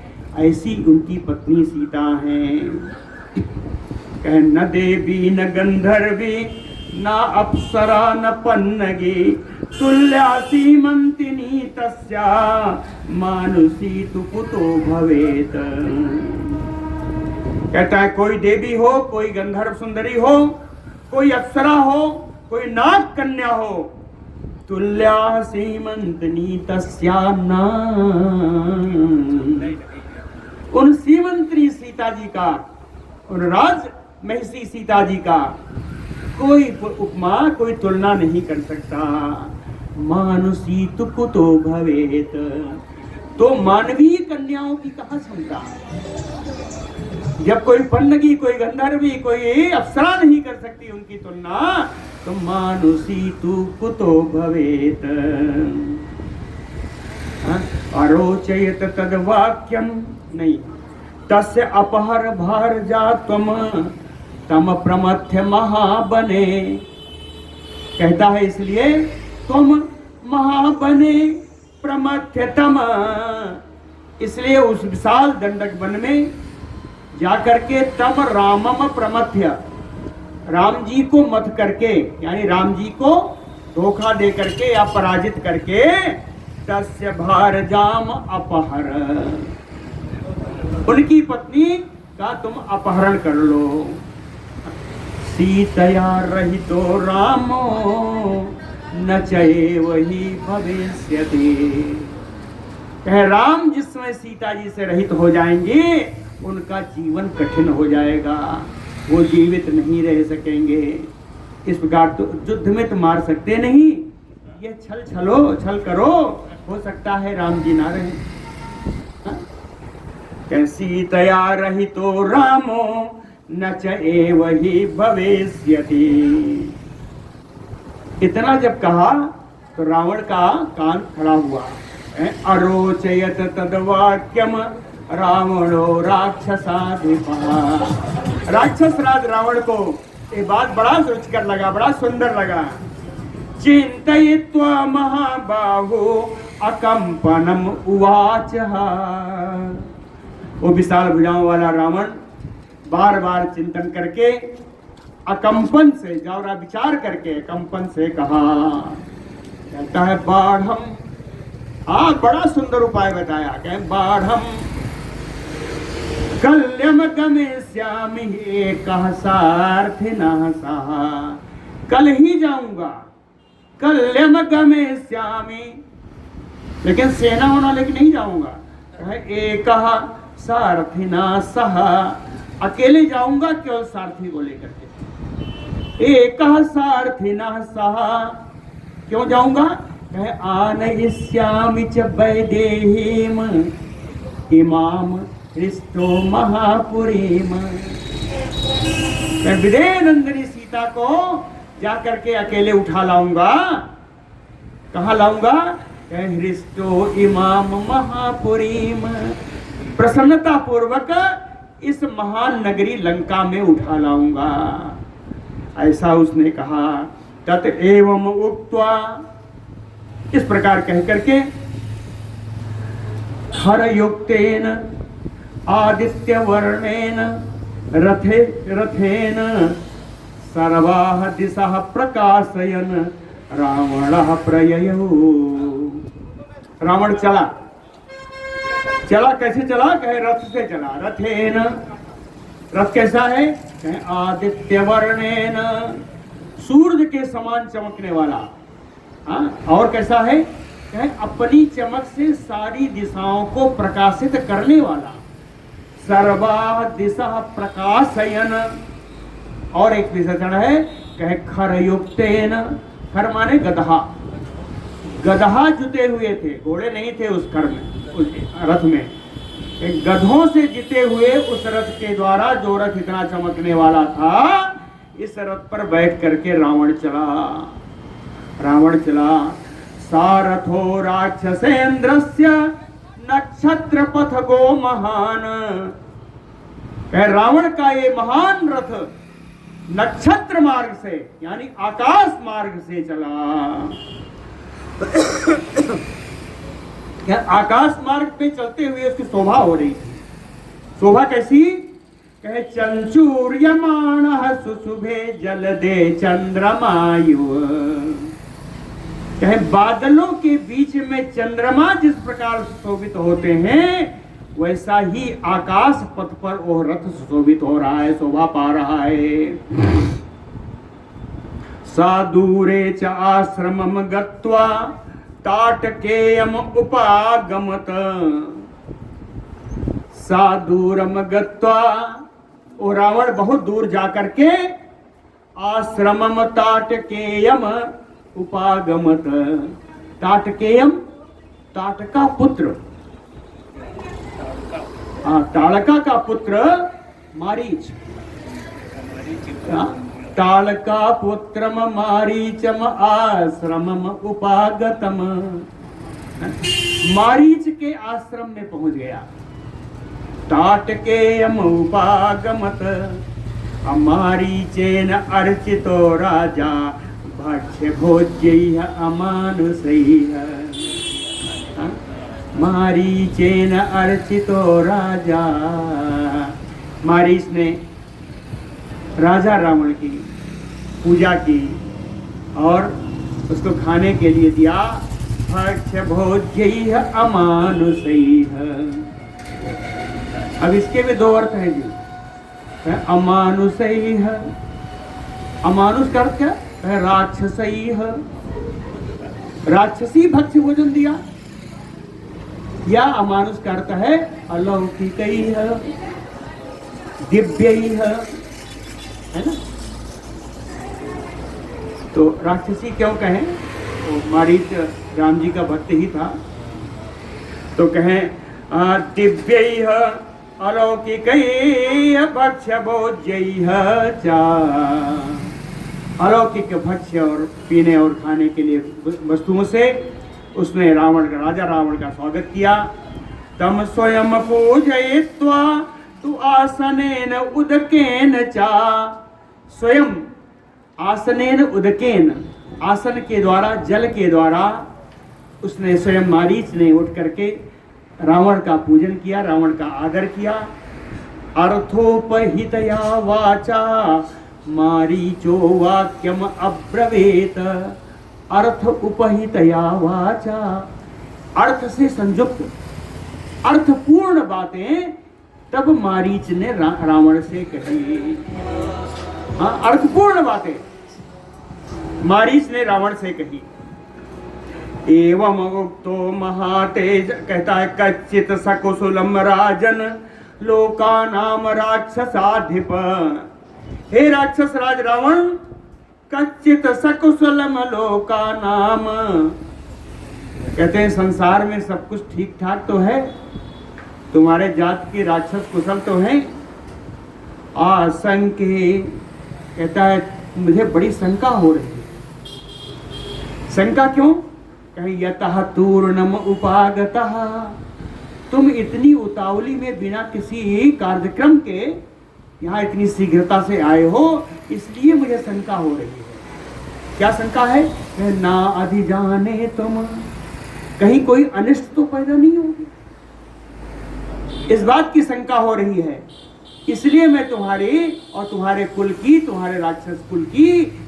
A: ऐसी उनकी पत्नी सीता हैं। कह न देवी न गंधर्वी न अप्सरा न पन्नगी, तुल्या सीमंतिनी तस्या मानुषी तु कुतो भवेत। कहता है कोई देवी हो, कोई गंधर्व सुंदरी हो, कोई अप्सरा हो, कोई नाग कन्या हो, तुल्या सीमंतनी तस्या ना, उन सीमंतनी सीता जी का, उन राज महिषी सीता जी का कोई उपमा, कोई तुलना नहीं कर सकता। मानुषी तु कुतो भवेत, तो मानवीय कन्याओं की कहाँ क्षमता? जब कोई पन्नगी, कोई गंधर्वी, कोई अप्सरा नहीं कर सकती उनकी तुलना, तो मानुषी तु कुतो भवेत। अरोचयत तद वाक्यम, नहीं, तस्य अपहर भारजा त्वम तम प्रमथ्य महाबने। कहता है इसलिए तुम महाबने प्रमथ्यतम, इसलिए उस विशाल दंडक वन में जाकर के तम रामम प्रमथ्य, राम जी को मत करके, यानी राम जी को धोखा दे करके या पराजित करके, तस्य भारजाम अपहर, उनकी पत्नी का तुम अपहरण कर लो। सीतया रहितो रामो न चैव ही भविष्यति। कह राम जिस समय सीता जी से रहित हो जाएंगे, उनका जीवन कठिन हो जाएगा, वो जीवित नहीं रह सकेंगे। इस प्रकार तो युद्ध में तो मार सकते नहीं, ये छल करो, हो सकता है राम जी ना रहे। सीतया रहितो रामो न च एव ही भविष्यति। इतना जब कहा तो रावण का कान खड़ा हुआ। अरोचयत तद्वाक्यम रावणो राक्षसाधिपः। राक्षस राज रावण को ये बात बड़ा रुचिकर लगा, बड़ा सुंदर लगा। चिंतयित्वा महाबाहो अकंपनम उवाचः। वो विशाल भुजाओं वाला रावण बार बार चिंतन करके, अकंपन से, जरा विचार करके कंपन से कहा, कहता है बाढ़म। बड़ा सुंदर उपाय बताया। कहे बाढ़म कल्यम गमिष्यामि एकः सार्थिनः सह। कल ही जाऊंगा, कल्यम गमिष्यामि, लेकिन सेना होना लेकिन नहीं जाऊंगा। कहे एकः सारथिना सह, अकेले जाऊंगा केवल सारथी को लेकर के। एकः सारथिना सह, क्यों जाऊंगा? कहे आनयिष्यामि च वैदेहीम इमाम हृष्टो महापुरीम। मैं विदेह नंदिनी सीता को जाकर के अकेले उठा लाऊंगा। कहाँ लाऊंगा? हृष्टो इमाम महापुरीम, प्रसन्नता पूर्वक इस महान नगरी लंका में उठा लाऊंगा। ऐसा उसने कहा। तत एवं उक्त्वा, इस प्रकार कह करके, हर युक्तेन आदित्य वर्णेन रथेन सर्वाः दिशः प्रकाशयन् रावणः प्रययौ। रावण चला कैसे चला? कहे रथ से चला। रथेन, रथ कैसा है? कहे आदित्य वर्णेन, सूर्य के समान चमकने वाला। और कैसा है? कहे अपनी चमक से सारी दिशाओं को प्रकाशित करने वाला। सर्वाः दिशा प्रकाशयन। और एक विशेषण है, कहे खरयुक्तेन, खर माने गदहा, गदहा जुते हुए थे, घोड़े नहीं थे उस खर में, उस रथ में। गधों से जिते हुए उस रथ के द्वारा, जो रथ इतना चमकने वाला था, इस रथ पर बैठ करके रावण चला। सारथो राक्षसेन्द्रस्य नक्षत्र पथ गो महान। रावण का ये महान रथ नक्षत्र मार्ग से, यानी आकाश मार्ग से चला। क्या आकाश मार्ग पे चलते हुए उसकी शोभा हो रही थी। शोभा कैसी? कहे चंचूर्यमाणः सुशुभे जलदे चंद्रमायु। कहे बादलों के बीच में चंद्रमा जिस प्रकार सुशोभित होते हैं, वैसा ही आकाश पथ पर वो रथ सुशोभित हो रहा है, शोभा पा रहा है। सादूरे च आश्रमम गत्वा ताटकेयम उपागमत। सादूरम गत्वा, वो रावण बहुत दूर जाकर के आश्रमम ताटकेयम उपागमत। ताटकेयम, ताटका पुत्र, ताड़का का पुत्र मारीच। ताड़का पुत्रम मारीचम आश्रमम उपागतम। मारीच के आश्रम में पहुंच गया। ताटकेयम उपागमत मारीचेन अर्चितो राजा भक्ष्य भोज्यैः अमानुषैः। मारीचेन अर्चितो राजा। मारीच ने राजा रावण की पूजा की और उसको खाने के लिए दिया। भक्ष्य भोज्यैः अमानुषैः। अब इसके भी दो अर्थ हैं जी। अमानुषैः, अमानुष का अर्थ क्या है? राक्षसैः, राक्षसी भक्ष्य भोजन दिया। या अमानुष का अर्थ है अलौकिकैः, दिव्यैः, है ना। तो राक्षसी क्यों कहें? तो मारीच राम जी का भक्त ही था, तो कहें दिव्यैः अलौकिकैः भक्ष्य भोज्यैः च। अलौकिक भक्ष्य और पीने और खाने के लिए वस्तुओं से उसने राजा रावण का स्वागत किया। तम स्वयं पूजयित्वा तु आसनेन उदकेन चा। स्वयं आसनेन उदकेन, आसन के द्वारा, जल के द्वारा उसने स्वयं मारीच ने उठ करके रावण का पूजन किया, रावण का आदर किया। अर्थोपहितया वाचा मारीचो वाक्यम अब्रवीत। अर्थ उपहितया वाचा, अर्थ से संयुक्त, अर्थपूर्ण बातें तब मारीच ने रावण से कही। हाँ, अर्थपूर्ण बातें मारीच ने रावण से कही। एवं उक्तो महातेज, कहता है कच्चित सकुशलम राजन लोकानाम राक्षसाधिप। हे राक्षस राज रावण, कच्चित सकुशलम लोकानाम, कहते हैं संसार में सब कुछ ठीक ठाक तो है, तुम्हारे जात के राक्षस कुशल तो हैं। आशंके, कहता है मुझे बड़ी शंका हो रही है। शंका क्यों? कहीं यतः तूर्णम उपागतः, तुम इतनी उतावली में बिना किसी कार्यक्रम के यहाँ इतनी शीघ्रता से आए हो, इसलिए मुझे शंका हो रही है। क्या शंका है? ना अधिजाने तुम, कहीं कोई अनिष्ट तो पैदा नहीं होगी, इस बात की शंका हो रही है। इसलिए मैं तुम्हारी और तुम्हारे कुल की, तुम्हारे राक्षस कुल की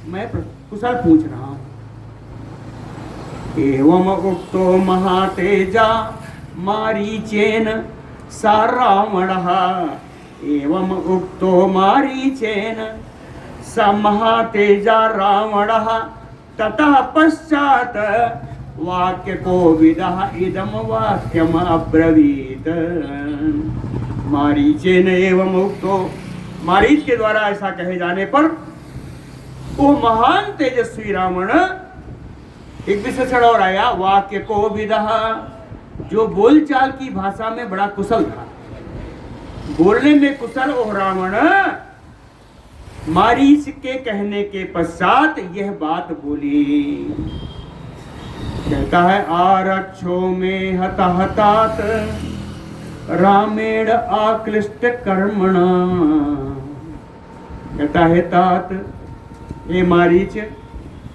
A: मैं कुशल पूछ रहा हूं। एवं उक्तो महातेजा मारीचेन सा रावणः, एवं उक्तो मारीचेन स महातेजा रावणः, ततः पश्चात वाक्य को विदः इदम वाक्यम अब्रवीत। मारीचेन एवं उक्तो, मारीच के द्वारा ऐसा कहे जाने पर वो महान तेजस्वी रावण एक विशेषण और आया, वाक्य को विदः, जो बोलचाल की भाषा में बड़ा कुशल था, बोलने में कुशल वो रावण मारीच के कहने के पश्चात यह बात बोली। कहता है आरक्षो में हताहतात रामेण आक्लिष्ट कर्मणा। कहता है तात, ये मारीच,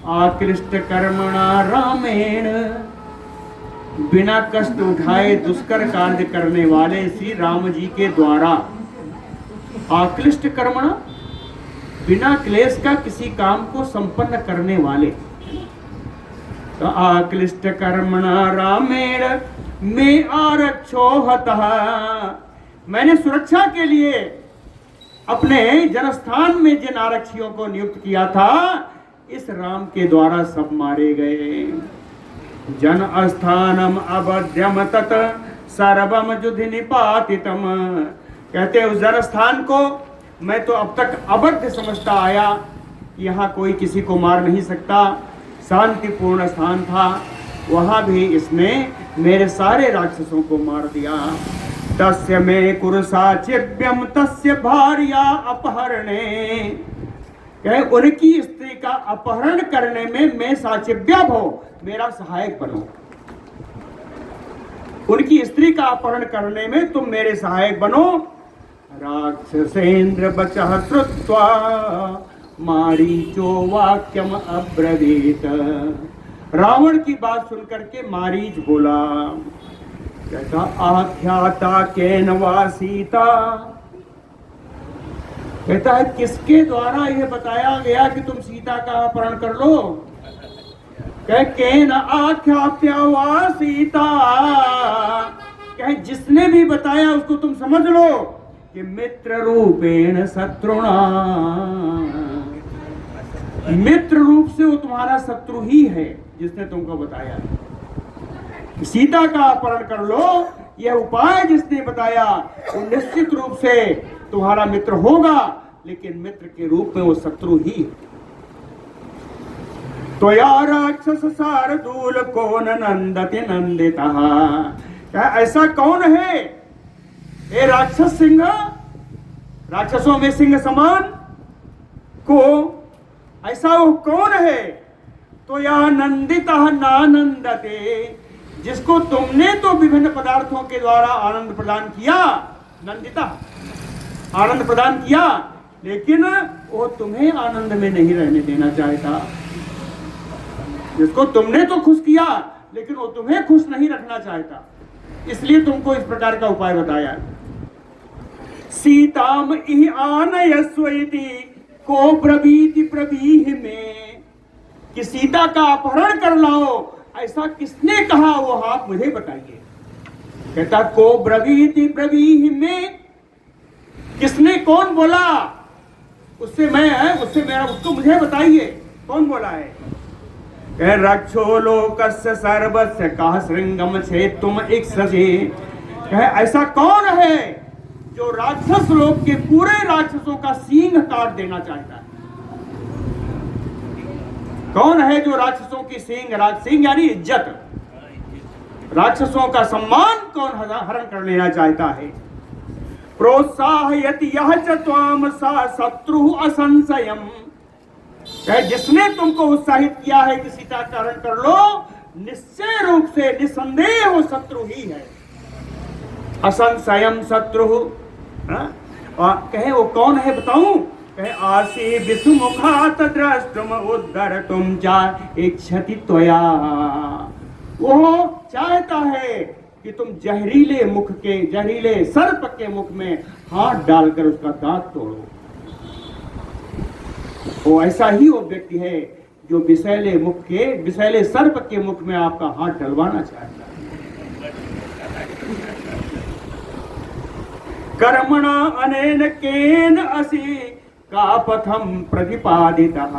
A: आक्लिष्ट कर्मणा रामेण, बिना कष्ट उठाए दुष्कर कार्य करने वाले श्री राम जी के द्वारा, आक्लिष्ट कर्मणा, बिना क्लेश का किसी काम को संपन्न करने वाले, तो आक्लिष्ट कर्मणा रामेण में आरक्षो हतः, मैंने सुरक्षा के लिए अपने जनस्थान में जिन आरक्षियों को नियुक्त किया था, इस राम के द्वारा सब मारे गए। जन स्थानम अवध्यम तत सर्वम युधि निपातितम, कहते उस जन स्थान को मैं तो अब तक अवध्य समझता आया, यहाँ कोई किसी को मार नहीं सकता, शांतिपूर्ण स्थान था, वहां भी इसने मेरे सारे राक्षसों को मार दिया। तस्य में कुरुसाचिव्यम तस्य भार्या अपहरणे, कहे उनकी स्त्री का अपहरण करने में मैं साचिव्य हो, मेरा सहायक बनो। उनकी स्त्री का अपहरण करने में तुम मेरे सहायक बनो। राक्षसेन्द्र बचः श्रुत्वा मारीचो वाक्यम अब्रवीत, रावण की बात सुनकर के मारीच बोला, कहता आख्याता केन वा सीता, कहता है किसके द्वारा यह बताया गया कि तुम सीता का अपहरण कर लो। कहे केन आख्यात्या वा सीता, कहे जिसने भी बताया उसको तुम समझ लो कि मित्र रूपेण शत्रुणा, मित्र रूप से वो तुम्हारा शत्रु ही है जिसने तुमको बताया। सीता का अपहरण कर लो, यह उपाय जिसने बताया वो निश्चित रूप से तुम्हारा मित्र होगा, लेकिन मित्र के रूप में वो शत्रु ही है। तो या राक्षस शार्दूल कौन नंदति नंदितः, क्या ऐसा कौन है ये राक्षस सिंह, राक्षसों में सिंह समान को ऐसा वो कौन है। तो या नंदितः नानंदते, जिसको तुमने तो विभिन्न पदार्थों के द्वारा आनंद प्रदान किया, नंदिता आनंद प्रदान किया, लेकिन वो तुम्हें आनंद में नहीं रहने देना चाहता। जिसको तुमने तो खुश किया, लेकिन वो तुम्हें खुश नहीं रखना चाहता, इसलिए तुमको इस प्रकार का उपाय बताया। सीताम इह आनयस्वइति को ब्रवीति प्रवीहि में, कि सीता का अपहरण कर लाओ, ऐसा किसने कहा वो आप मुझे बताइए। कहता को ब्रवीति प्रवीहि में, किसने कौन बोला, उससे मैं उससे मेरा उसको मुझे बताइए कौन बोला है। कह रक्षो लोकस्य सर्वस्य कह श्रृंगम छे तुम एक सजे, कह ऐसा कौन है जो राक्षस लोक के पूरे राक्षसों का सींग काट देना चाहता है। कौन है जो राक्षसों की सींग यानी इज्जत, राक्षसों का सम्मान कौन हरण कर लेना चाहता है। प्रोत्साहयति यह च त्वाम सा शत्रु असंशयम, जिसने तुमको उत्साहित किया है कि सीता का हरण कर लो, निश्चय रूप से निसंदेह वो शत्रु ही है। असंशयम शत्रु, कहे वो कौन है बताऊं। कहे आसी विसुमुखात द्रष्टुम उद्धरतुम चा इच्छति त्वया, वो चाहता है कि तुम जहरीले सर्प के मुख में हाथ डालकर उसका दांत तोड़ो। वो ऐसा ही वो व्यक्ति है जो विषैले सर्प के मुख में आपका हाथ डलवाना चाहता है। कर्मणा अनेन केन असि का पथम प्रतिपादितः।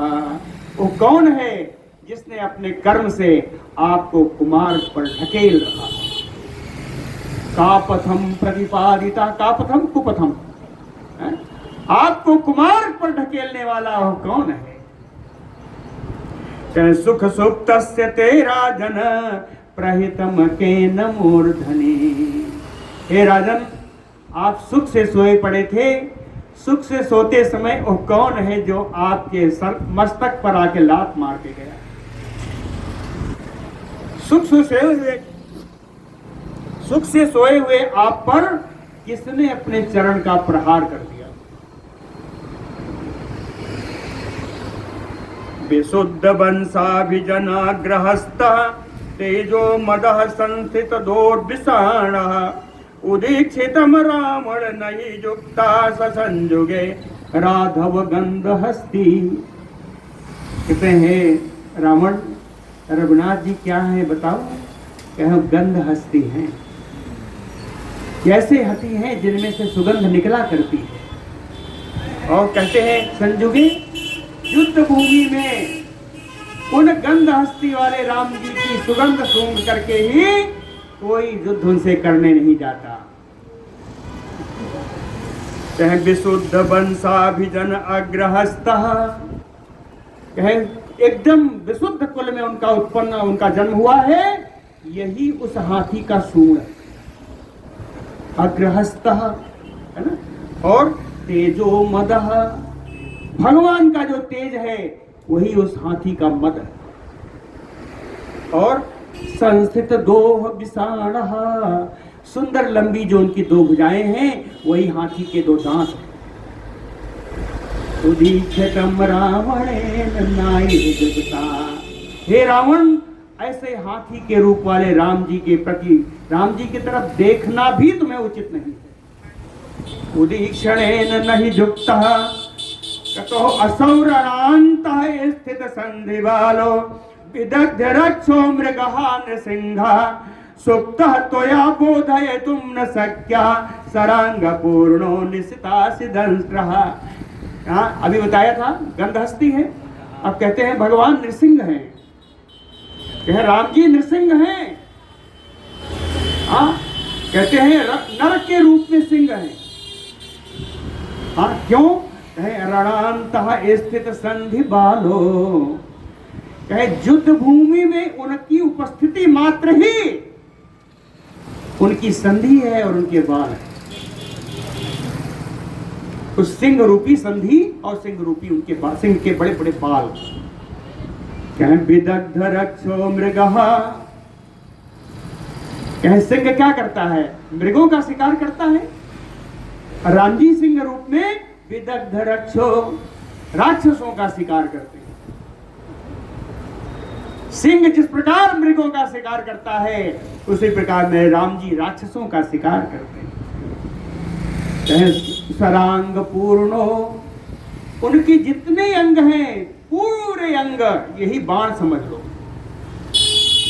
A: वो कौन है जिसने अपने कर्म से आपको कुमार्ग पर ढकेल रहा। का पथम प्रतिपादिता, का पथम कुपथम, आपको कुमार्ग पर ढकेलने वाला वो कौन है। सुख सुप्तस्य ते राजन प्रहितम केन मूर्धनि। हे राजन, आप सुख से सोए पड़े थे। सुख से सोते समय वो कौन है जो आपके मस्तक पर आके लात मार के गया। सुख से सोए हुए आप पर किसने अपने चरण का प्रहार कर दिया। विशुद्ध वंशाभिजनाग्रहस्थ तेजो मदः संस्थित दोर्विषाणः उदीक्षितम रावण नहीं युक्ता संजुगे राघव गंध हस्ती। कहते हैं रावण, रघुनाथ जी क्या है बताओ। कहो गंध हस्ती हैं, कैसे हती हैं जिनमें से सुगंध निकला करती है। और कहते हैं संजुगे, युद्ध भूमि में उन गंध हस्ती वाले राम जी की सुगंध सूंघ करके ही कोई युद्ध उनसे करने नहीं जाता। कहे विशुद्ध वंशाभिजन अग्रहस्तः, कहे एकदम विशुद्ध कुल में उनका जन्म हुआ है। यही उस हाथी का सूंड है, अग्रहस्तः, है ना। और तेजो मदः, भगवान का जो तेज है वही उस हाथी का मद है। और संस्थित दोह विषाणः, सुंदर लंबी जो उनकी दो भुजाएं हैं वही हाथी के दो दांत हैं। उदीक्षितम रावणेन नायुज्यता। हे रावण, ऐसे हाथी के रूप वाले राम जी के प्रति, राम जी की तरफ देखना भी तुम्हें उचित नहीं है। उदीक्षणेन नहीं युक्तः ततो असौ रणान्तः स्थित संधिबालो विदग्ध रक्षो मृगः नृसिंहः सुप्तः त्वया बोधयितुं न शक्यः सरांग पूर्णो निशितासि दंष्ट्रः। अभी बताया था गंधहस्ती है, अब कहते हैं भगवान नृसिंह हैं। कह राम जी नृसिंह हैं। कहते हैं नर के रूप में सिंह हैं। क्यों? कहे रणान्तः स्थित संधि बालो, कहे युद्ध भूमि में उनकी उपस्थिति मात्र ही उनकी संधि है और उनके बाल है। उस सिंह रूपी संधि और सिंह रूपी उनके बाल, सिंह के बड़े बड़े बाल। कहे विदग्ध रक्षो मृगः, कहे सिंह क्या करता है? मृगों का शिकार करता है। राम जी सिंह रूप में विदग्ध रक्षो, राक्षसों का शिकार करते हैं। सिंह जिस प्रकार मृगों का शिकार करता है उसी प्रकार में राम जी राक्षसों का शिकार करते हैं। सरांग पूर्णो, उनके जितने अंग हैं पूरे अंग यही बाण समझ लो,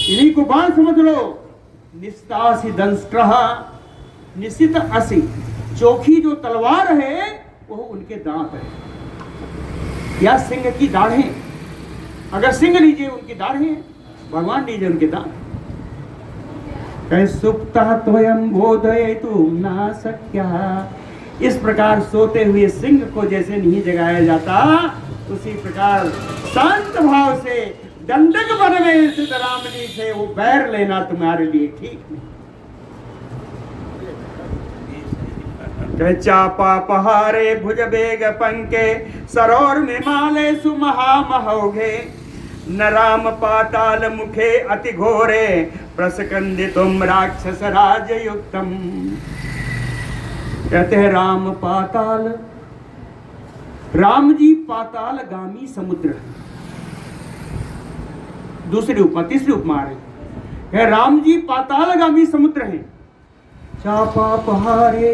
A: इन्हीं को बाण समझ लो। निस्तासी दंष्ट्रः, निशित असी, चोखी जो तलवार है वो उनके दांत है। या सिंह की दाढ़ें, अगर सिंह लीजिए उनकी दाढ़ें, भगवान लीजिए उनके दांत। कहे सुप्तः त्वयं बोधयितुं न शक्यः, इस प्रकार सोते हुए सिंह को जैसे नहीं जगाया जाता उसी प्रकार शांत भाव से दंडक वन में स्थित राम जी से वो बैर लेना तुम्हारे लिए ठीक नहीं। चापा पहारे भुज बेग पंके सरोर में माले सुमहा महोगे न राम पाताल मुखे अति घोरे प्रसकंदितुम राक्षस राज युक्तम। कहते हैं राम पाताल, राम जी पाताल गामी समुद्र है। दूसरी उपमा, तीसरी उपमा है है राम जी पातालगामी समुद्र हैं, चापा पहाड़े।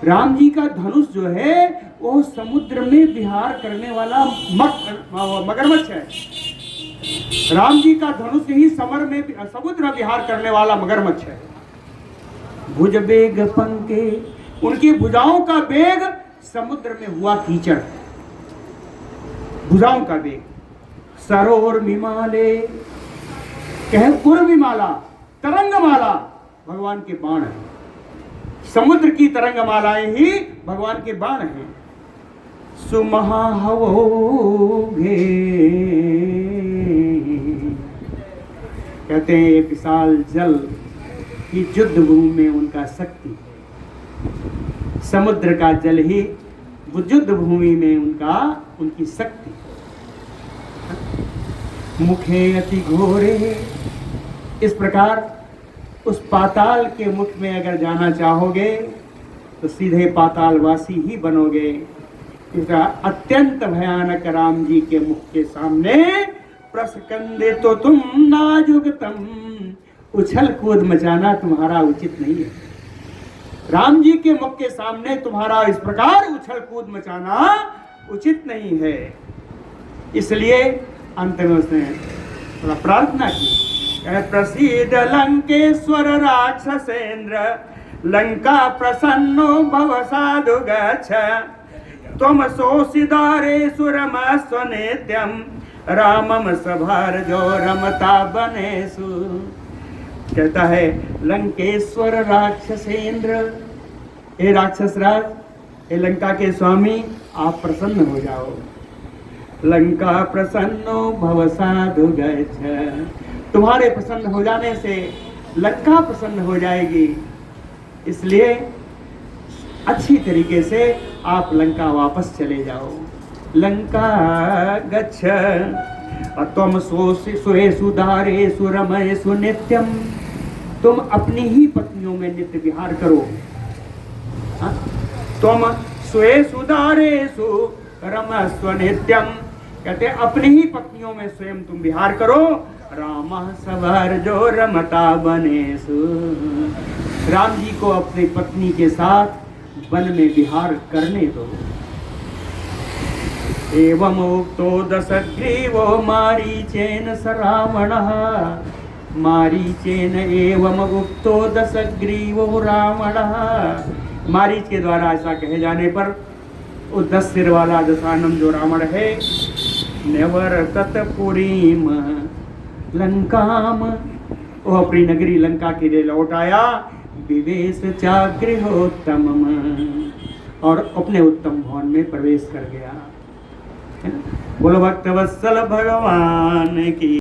A: राम जी का धनुष जो है वो समुद्र में विहार करने वाला मगरमच्छ है। राम जी का धनुष ही समुद्र विहार करने वाला मगरमच्छ है। भुज बेग पंके, उनकी भुजाओं का वेग समुद्र में हुआ कीचड़, भुजाओं का वेग। सरोवर विमाले, कह उर्विमाला, तरंगमाला भगवान के बाण है। समुद्र की तरंगमालाएं ही भगवान के बाण हैं। सुमहावोगे, कहते हैं ये विशाल जल की युद्ध भूमि में उनका शक्ति, समुद्र का जल ही युद्ध भूमि में उनकी शक्ति। मुखे अति घोरे, इस प्रकार उस पाताल के मुख में अगर जाना चाहोगे तो सीधे पातालवासी ही बनोगे। इसका अत्यंत भयानक राम जी के मुख के सामने प्रस्कंदे तो तुम नाजुगतम, उछल कूद मचाना तुम्हारा उचित नहीं है। राम जी के मुख के सामने तुम्हारा इस प्रकार उछल कूद मचाना उचित नहीं है। इसलिए अंत में उसने थोड़ा प्रार्थना की, प्रसीद लंकेश्वर राक्षसेन्द्र, लंका प्रसन्नो भव साधु गच्छ, त्वम सोषिदारेषु रमस्व नित्यं, रामम सभार्जो रमता बनेषु। कहता है लंकेश्वर राक्षसेन्द्र, हे राक्षस राज, हे लंका के स्वामी, आप प्रसन्न हो जाओ। लंका प्रसन्नो भव साधु गच्छ, तुम्हारे प्रसन्न हो जाने से लंका प्रसन्न हो जाएगी। इसलिए अच्छी तरीके से आप लंका वापस चले जाओ। लंका गच्छ त्वम सुरेषु दारेषु रमयेषु नित्यम, तुम अपनी ही पत्नियों में नित्य विहार करो। तुम सुरेषु दारेषु रमस्व नित्यम, कहते अपनी ही पत्नियों में स्वयं तुम विहार करो। रामः सभार्जो रमता बनेषु, राम जी को अपनी पत्नी के साथ वन में विहार करने दो। एवं उक्तो दशग्रीवो मारीचेन स रावणः, मारीचेन एवं उक्तो दशग्रीवो रावणः। मारीच के द्वारा ऐसा कहे जाने पर वो 10 सिर वाला दशानन जो रावण है, निवर्तत पुरीम लंकाम, वो अपनी नगरी लंका के लिए लौट आया। विवेश चागृहोत्तम, और अपने उत्तम भवन में प्रवेश कर गया। बोलो भक्तवत्सल भगवान की।